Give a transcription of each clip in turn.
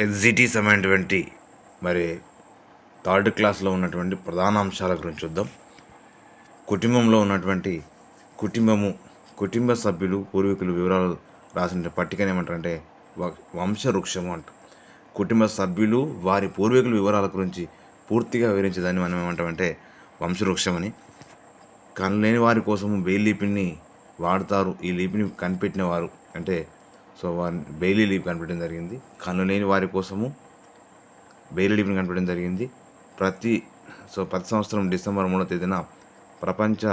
ఎస్జిటిస్ అనేటువంటి మరి థర్డ్ క్లాస్లో ఉన్నటువంటి ప్రధాన అంశాల గురించి చూద్దాం. కుటుంబంలో ఉన్నటువంటి కుటుంబ సభ్యులు పూర్వీకులు వివరాలు రాసిన పట్టికను ఏమంటారంటే వంశవృక్షము అంట. కుటుంబ సభ్యులు వారి పూర్వీకుల వివరాల గురించి పూర్తిగా వివరించేదాన్ని మనం ఏమంటామంటే వంశవృక్షం అని. కనులేని వారి కోసము బెయిల్ లిపిని వాడతారు. ఈ లిపిని కనిపెట్టిన వారు అంటే వారిని బెయిలీ లిపి కనిపెట్టడం జరిగింది. కనులేని వారి కోసము బెయిలీ లిపిని కనిపెట్టడం జరిగింది. ప్రతి సంవత్సరం డిసెంబర్ 3వ తేదీన ప్రపంచ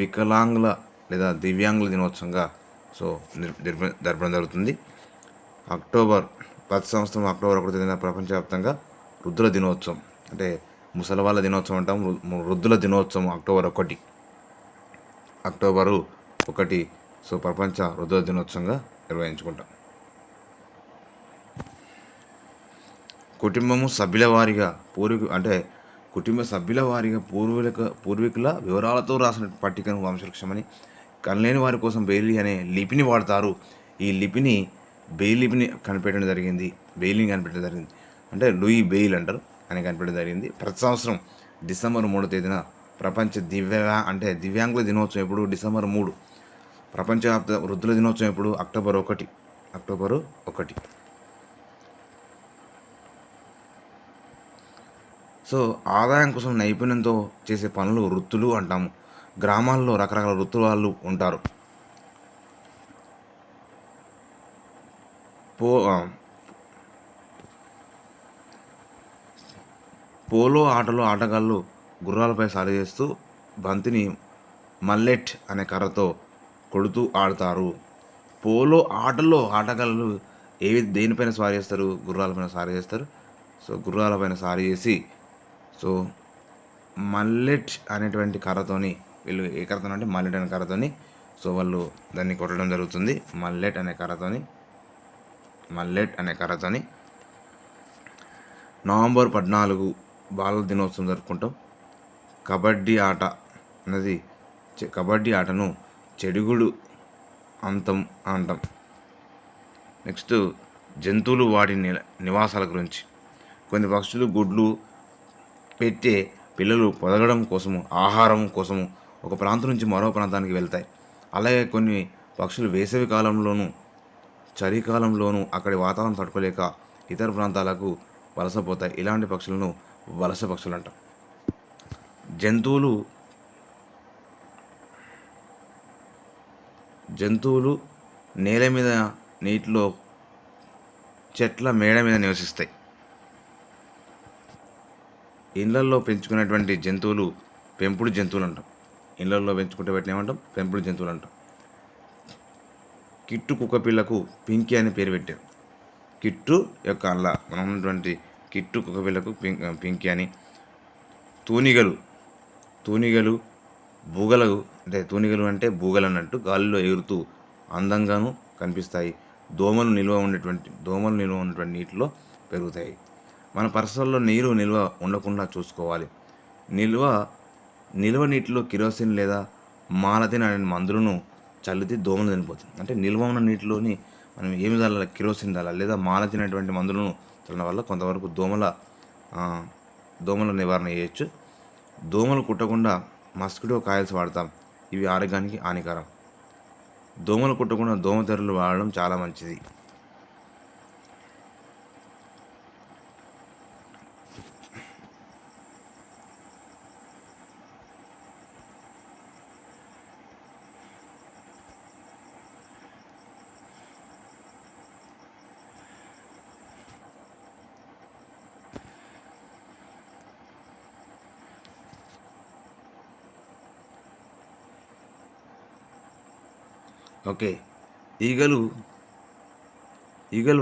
వికలాంగుల లేదా దివ్యాంగుల దినోత్సవంగా జరపడం జరుగుతుంది. ప్రతి సంవత్సరం అక్టోబర్ 1వ తేదీన ప్రపంచవ్యాప్తంగా వృద్ధుల దినోత్సవం అంటే ముసలి వాళ్ళ దినోత్సవం అంటాం. వృద్ధుల దినోత్సవం అక్టోబర్ 1 ప్రపంచ వృద్ధుల దినోత్సవంగా నిర్వహించుకుంటాం. కుటుంబ సభ్యుల వారిగా పూర్వీకుల వివరాలతో రాసిన పట్టికను వంశవృక్షమని. కనలేని వారి కోసం బెయిలీ అనే లిపిని వాడతారు. ఈ లిపిని బెయిల్ లిపిని కనిపెట్టడం జరిగింది. అంటే లూయి బెయిల్ అంటారు అని కనిపెట్టడం జరిగింది. ప్రతి సంవత్సరం డిసెంబర్ 3వ తేదీన ప్రపంచ దివ్యాంగుల దినోత్సవం ఎప్పుడు డిసెంబర్ 3. ప్రపంచవ్యాప్త వృద్ధుల దినోత్సవం ఎప్పుడు అక్టోబర్ 1. ఆదాయం కోసం నైపుణ్యంతో చేసే పనులు వృత్తులు అంటాము. గ్రామాల్లో రకరకాల వృత్తుల వాళ్ళు ఉంటారు. పోలో ఆటలో ఆటగాళ్ళు గుర్రాలపై సారి చేస్తూ బంతిని మల్లెట్ అనే కర్రతో కొడుతూ ఆడతారు. పోలో ఆటలో ఆటగాళ్ళు దేనిపైన సారి చేస్తారు? గుర్రాలపైన సారి చేస్తారు. గుర్రాలపైన సారి చేసి మల్లెట్ అనేటువంటి కర్రతోని వీళ్ళు ఏ కర్రతో అంటే మల్లెట్ అనే కర్రతోని వాళ్ళు దాన్ని కొట్టడం జరుగుతుంది. మల్లెట్ అనే కర్రతోని నవంబర్ 14 బాలల దినోత్సవం జరుపుకుంటాం. కబడ్డీ ఆటను చెడుగుడు అంతం అంటాం. నెక్స్ట్ జంతువులు వాటి నివాసాల గురించి. కొన్ని పక్షులు గుడ్లు పెట్టే పిల్లలు పొదగడం కోసము ఆహారం కోసము ఒక ప్రాంతం నుంచి మరో ప్రాంతానికి వెళ్తాయి. అలాగే కొన్ని పక్షులు వేసవి కాలంలోనూ చలికాలంలోనూ అక్కడి వాతావరణం తట్టుకోలేక ఇతర ప్రాంతాలకు వలసపోతాయి. ఇలాంటి పక్షులను వలస పక్షులు అంటాం. జంతువులు నేల మీద, నీటిలో, చెట్ల మేడ మీద నివసిస్తాయి. ఇళ్లల్లో పెంచుకునేటువంటి జంతువులు పెంపుడు జంతువులు అంటాం. ఇళ్లల్లో పెంచుకుంటే వాటిని ఏమంటాం? పెంపుడు జంతువులు అంటాం. కిట్టు కుక్క పిల్లకు పింకీ అని పేరు పెట్టారు. కిట్టు యొక్క మనం ఉన్నటువంటి కిట్టు కుక్క పిల్లకు పింకీ అని. తూనిగలు బూగలు తూనిగలు అంటే బూగలు అన్నట్టు గాలిలో ఎగురుతూ అందంగాను కనిపిస్తాయి. దోమలు నిల్వ ఉన్నటువంటి నీటిలో పెరుగుతాయి. మన పరిసరాల్లో నీరు నిల్వ ఉండకుండా చూసుకోవాలి. నిల్వ నీటిలో కిరోసిన్ లేదా మాలతిన్ అనే మందులను చల్లితే దోమలు చనిపోతుంది. అంటే నిల్వ ఉన్న నీటిలోని మనం ఏమి చల్లాలి? కిరోసిన్ చల్లాలి లేదా మాలతిన్ అనేటువంటి మందులను చల్లడం వల్ల కొంతవరకు దోమల నివారణ చేయొచ్చు. దోమలు కుట్టకుండా మస్కిటో కాయిల్స్ వాడతాం. ఇవి ఆరోగ్యానికి హానికరం. దోమలు కుట్టకుండా దోమతెరలు వాడడం చాలా మంచిది. ఓకే. ఈగలు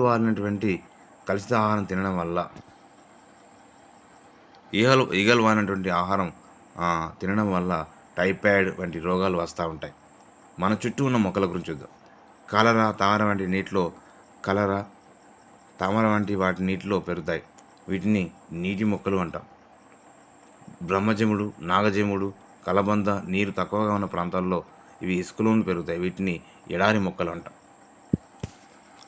వారినటువంటి కలుషిత ఆహారం తినడం వల్ల ఈగలు వారినటువంటి ఆహారం తినడం వల్ల టైఫాయిడ్ వంటి రోగాలు వస్తూ ఉంటాయి. మన చుట్టూ ఉన్న మొక్కల గురించి చూద్దాం. తామర వంటి వాటి నీటిలో పెరుగుతాయి. వీటిని నీటి మొక్కలు అంటాం. బ్రహ్మజముడు, నాగజముడు, కలబంద నీరు తక్కువగా ఉన్న ప్రాంతాల్లో ఇవి ఇసుకలోను పెరుగుతాయి. వీటిని ఎడారి మొక్కలు అంటాం.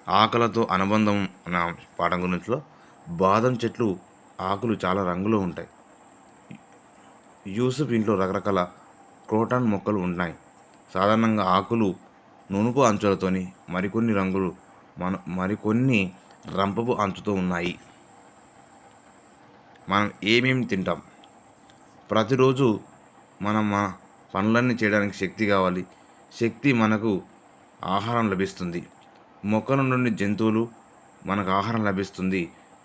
ఆకులతో అనుబంధం అన్న పాఠం గురించిలో బాదం చెట్లు ఆకులు చాలా రంగులో ఉంటాయి. యూసుఫ్ ఇంట్లో రకరకాల క్రోటాన్ మొక్కలు ఉన్నాయి. సాధారణంగా ఆకులు నునుపు అంచులతోని మరికొన్ని రంగులు మరికొన్ని రంపపు అంచుతో ఉన్నాయి. మనం ఏమేమి తింటాం? ప్రతిరోజు మన పనులన్నీ చేయడానికి శక్తి కావాలి. శక్తి మనకు ఆహారం లభిస్తుంది. మొక్కల నుండి జంతువులు మనకు ఆహారం లభిస్తుంది.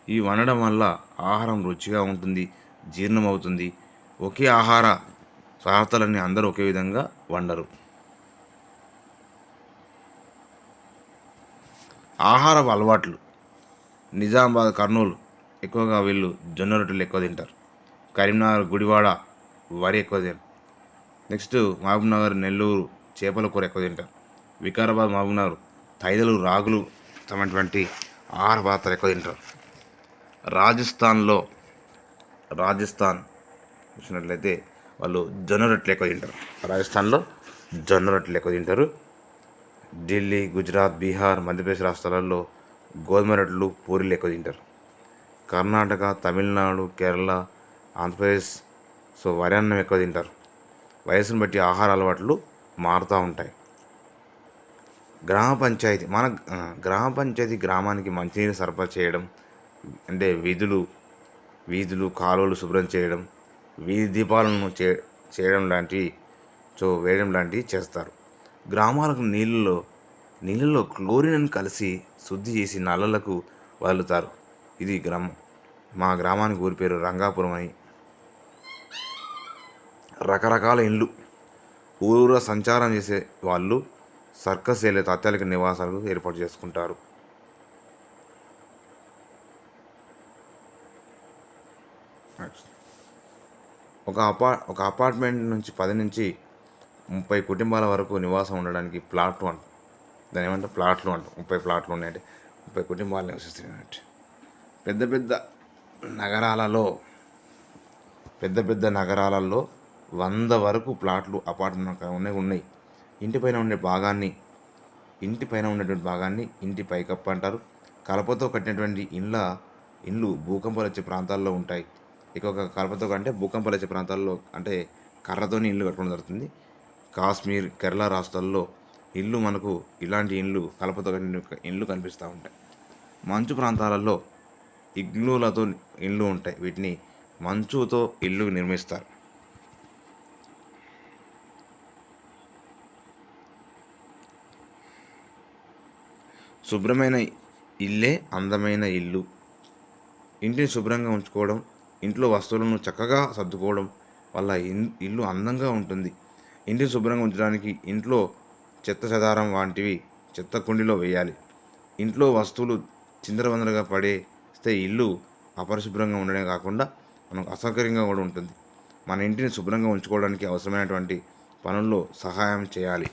ఇవి వండడం వల్ల ఆహారం రుచిగా ఉంటుంది, జీర్ణమవుతుంది. ఒకే ఆహార పదార్థాలన్నీ అందరూ ఒకే విధంగా వండరు. ఆహారపు అలవాట్లు. నిజామాబాద్, కర్నూలు ఎక్కువగా వీళ్ళు జొన్న రొట్టెలు ఎక్కువ తింటారు. కరీంనగర్, గుడివాడ వరి ఎక్కువ తింటారు. నెక్స్ట్ మహబూబ్నగర్, నెల్లూరు చేపల కూర ఎక్కువ తింటారు. వికారాబాద్, మహబూబ్నగర్ తైదలు, రాగులు తమటువంటి ఆహార పదార్థాలు ఎక్కువ తింటారు. రాజస్థాన్ చూసినట్లయితే వాళ్ళు జొన్న రొట్టెలు ఎక్కువ తింటారు. రాజస్థాన్లో జొన్న రొట్టెలు ఎక్కువ తింటారు. ఢిల్లీ, గుజరాత్, బీహార్, మధ్యప్రదేశ్ రాష్ట్రాలలో గోధుమ రొట్టెలు, పూరీలు ఎక్కువ తింటారు. కర్ణాటక, తమిళనాడు, కేరళ, ఆంధ్రప్రదేశ్ వరి అన్నం ఎక్కువ తింటారు. వయసును బట్టి ఆహార అలవాట్లు మారుతూ ఉంటాయి. గ్రామ పంచాయతీ గ్రామానికి మంచినీరు సరఫరా చేయడం, అంటే వీధులు కాలువలు శుభ్రం చేయడం, వీధి దీపాలను చేయడం లాంటివి వేయడం లాంటివి చేస్తారు. గ్రామాలకు నీళ్ళలో క్లోరిన్ కలిసి శుద్ధి చేసి నల్లలకు వదులుతారు. ఇది మా గ్రామానికి ఊరి పేరు రంగాపురం అని. రకరకాల ఇండ్లు. ఊరూరా సంచారం చేసే వాళ్ళు సర్కస్ ఏలే తాత్కాలిక నివాసాలు ఏర్పాటు చేసుకుంటారు. ఒక అపార్ట్మెంట్ నుంచి 10 నుంచి 30 కుటుంబాల వరకు నివాసం ఉండడానికి ప్లాట్లు అంటారు. దాని ఏమంటే ప్లాట్లు అంటారు. 30 ప్లాట్లు ఉన్నాయంటే 30 కుటుంబాలు నివసిస్తున్నట్టు. పెద్ద పెద్ద నగరాలలో 100 వరకు ప్లాట్లు, అపార్ట్మెంట్ ఉన్నాయి. ఇంటిపైన ఉన్నటువంటి భాగాన్ని ఇంటి పైకప్పు అంటారు. కలపతో కట్టినటువంటి ఇండ్లు భూకంపాలు వచ్చే ప్రాంతాల్లో ఉంటాయి. ఎక్కువగా కలపతో కంటే భూకంపాలు వచ్చే ప్రాంతాల్లో అంటే కర్రతోని ఇల్లు కట్టుకోవడం జరుగుతుంది. కాశ్మీర్, కేరళ రాష్ట్రాల్లో మనకు ఇలాంటి కలపతో కట్టిన ఇండ్లు కనిపిస్తూ ఉంటాయి. మంచు ప్రాంతాలలో ఇగ్లూలతో ఇండ్లు ఉంటాయి. వీటిని మంచుతో ఇల్లు నిర్మిస్తారు. శుభ్రమైన ఇల్లే అందమైన ఇల్లు. ఇంటిని శుభ్రంగా ఉంచుకోవడం, ఇంట్లో వస్తువులను చక్కగా సర్దుకోవడం వల్ల ఇల్లు అందంగా ఉంటుంది. ఇంటిని శుభ్రంగా ఉంచడానికి ఇంట్లో చెత్త చెదారం వంటివి చెత్త కుండీలో వేయాలి. ఇంట్లో వస్తువులు చిందరవందరగా పడేస్తే ఇల్లు అపరిశుభ్రంగా ఉండడమే కాకుండా మనకు అసౌకర్యంగా కూడా ఉంటుంది. మన ఇంటిని శుభ్రంగా ఉంచుకోవడానికి అవసరమైనటువంటి పనుల్లో సహాయం చేయాలి.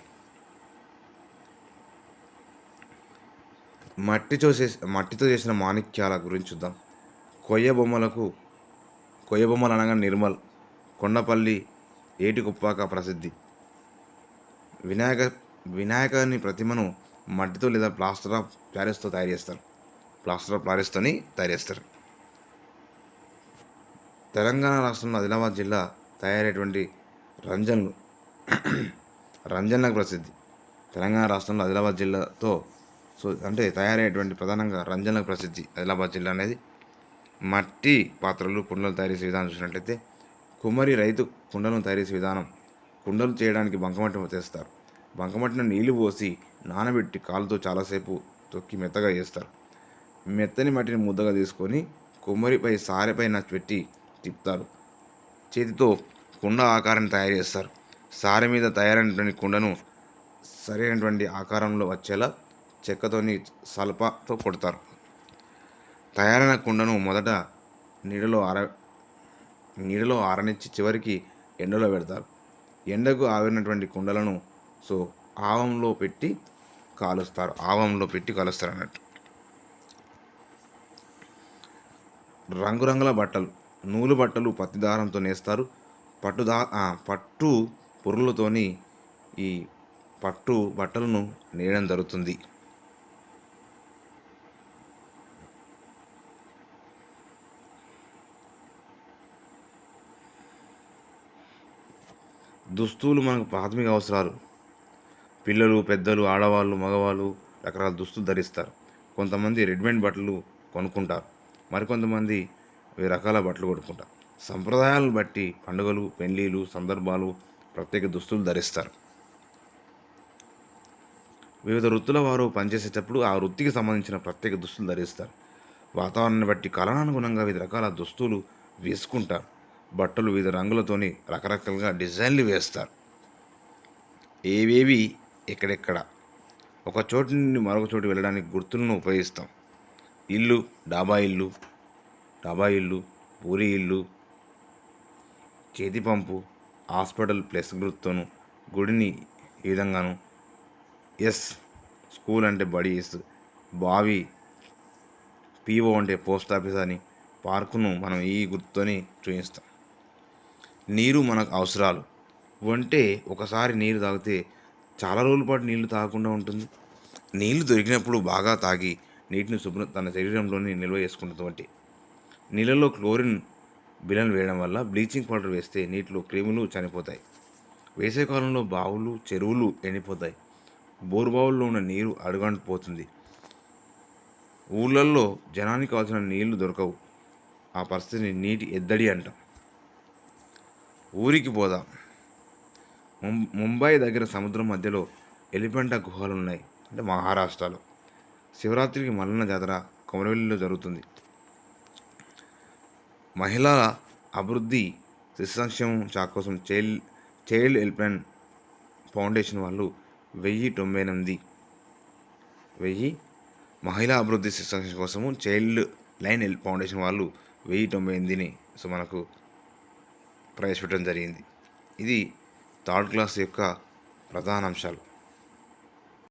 మట్టితో చేసిన మాణిక్యాల గురించి చూద్దాం. కొయ్య బొమ్మలు అనగా నిర్మల్, కొండపల్లి, ఏటికొప్పాక ప్రసిద్ధి. వినాయకుని ప్రతిమను మట్టితో లేదా ప్లాస్టర్ ఆఫ్ ప్యారిస్తో తయారు చేస్తారు. తెలంగాణ రాష్ట్రంలో ఆదిలాబాద్ జిల్లా తయారయ్యేటువంటి రంజన్లకు ప్రసిద్ధి. తెలంగాణ రాష్ట్రంలో ఆదిలాబాద్ జిల్లాతో తయారయ్యేటువంటి ప్రధానంగా రంజన్లకు ప్రసిద్ధి ఆదిలాబాద్ జిల్లా అనేది. మట్టి పాత్రలు, కుండలు తయారు చేసే విధానం చూసినట్లయితే కుమ్మరి రైతు కుండలను తయారు చేసే విధానం. కుండలు చేయడానికి బంకమట్టి తెస్తారు. బంకమట్టిని నీళ్లు పోసి నానబెట్టి కాలుతో చాలాసేపు తొక్కి మెత్తగా చేస్తారు. మెత్తని మట్టిని ముద్దగా తీసుకొని కుమ్మరిపై సారెపైన పెట్టి తిప్పుతారు. చేతితో కుండ ఆకారాన్ని తయారు చేస్తారు. సారె మీద తయారైనటువంటి కుండను సరైనటువంటి ఆకారంలో వచ్చేలా చెక్కతోని సల్పాతో కొడతారు. తయారైన కుండను మొదట నీడలో ఆరనిచ్చి చివరికి ఎండలో పెడతారు. ఎండకు ఆవిరినటువంటి కుండలను ఆవంలో పెట్టి కాలుస్తారు అన్నట్టు. రంగురంగుల బట్టలు. నూలు బట్టలు పత్తి దారంతో నేస్తారు. పట్టు పురులతోని ఈ పట్టు బట్టలను నేయడం జరుగుతుంది. దుస్తులు మనకు ప్రాథమిక అవసరాలు. పిల్లలు, పెద్దలు, ఆడవాళ్ళు, మగవాళ్ళు రకరకాల దుస్తులు ధరిస్తారు. కొంతమంది రెడీమేడ్ బట్టలు కొనుక్కుంటారు. మరికొంతమంది వివిధ రకాల బట్టలు కొనుక్కుంటారు. సంప్రదాయాలను బట్టి పండుగలు, పెళ్ళిళ్ళు, సందర్భాలు ప్రత్యేక దుస్తులు ధరిస్తారు. వివిధ వృత్తుల వారు పనిచేసేటప్పుడు ఆ వృత్తికి సంబంధించిన ప్రత్యేక దుస్తులు ధరిస్తారు. వాతావరణాన్ని బట్టి కాలానుగుణంగా వివిధ రకాల దుస్తులు వేసుకుంటారు. బట్టలు వివిధ రంగులతోని రకరకాలుగా డిజైన్లు వేస్తారు. ఏవేవి ఎక్కడెక్కడ ఒక చోటు నుండి మరొక చోటు వెళ్ళడానికి గుర్తులను ఉపయోగిస్తాం. ఇల్లు, డాబా ఇల్లు, పూరి ఇల్లు, చేతి పంపు, హాస్పిటల్ ప్లస్ గుర్తును, గుడిని ఈ విధంగాను, ఎస్ స్కూల్ అంటే బడి, ఎస్ బావి, పీఓ అంటే పోస్ట్ ఆఫీస్ అని, పార్కును మనం ఈ గుర్తుతోని చూపిస్తాం. నీరు మనకు అవసరాలు. అంటే ఒకసారి నీరు తాగితే చాలా రోజుల పాటు నీళ్లు తాగకుండా ఉంటుంది. నీళ్లు దొరికినప్పుడు బాగా తాగి నీటిని తన శరీరంలోని నిల్వ చేసుకున్నటువంటి నీళ్ళలో క్లోరిన్ బిళ్ళను వేయడం వల్ల బ్లీచింగ్ పౌడర్ వేస్తే నీటిలో క్రిములు చనిపోతాయి. వేసవికాలంలో బావులు, చెరువులు ఎండిపోతాయి. బోరుబావుల్లో ఉన్న నీరు అడుగంటిపోతుంది. ఊళ్ళల్లో జనానికి కావాల్సిన నీళ్లు దొరకవు. ఆ పరిస్థితిని నీటి ఎద్దడి అంటాం. ఊరికి పోదాం. ముంబై దగ్గర సముద్రం మధ్యలో ఎలిఫెంటా గుహలు ఉన్నాయి, అంటే మహారాష్ట్రలో. శివరాత్రికి మల్లన్న జాతర కొమరవెల్లిలో జరుగుతుంది. మహిళల అభివృద్ధి శిశు సంక్షేమం శాఖ కోసం చైల్డ్ హెల్ప్లైన్ ఫౌండేషన్ వాళ్ళు 1098 మహిళా అభివృద్ధి శిశు సంక్షేమం కోసము చైల్డ్ లైన్ హెల్ప్ ఫౌండేషన్ వాళ్ళు 1098ని మనకు ప్రవేశపెట్టడం జరిగింది. ఇది థర్డ్ క్లాస్ యొక్క ప్రధాన అంశాలు.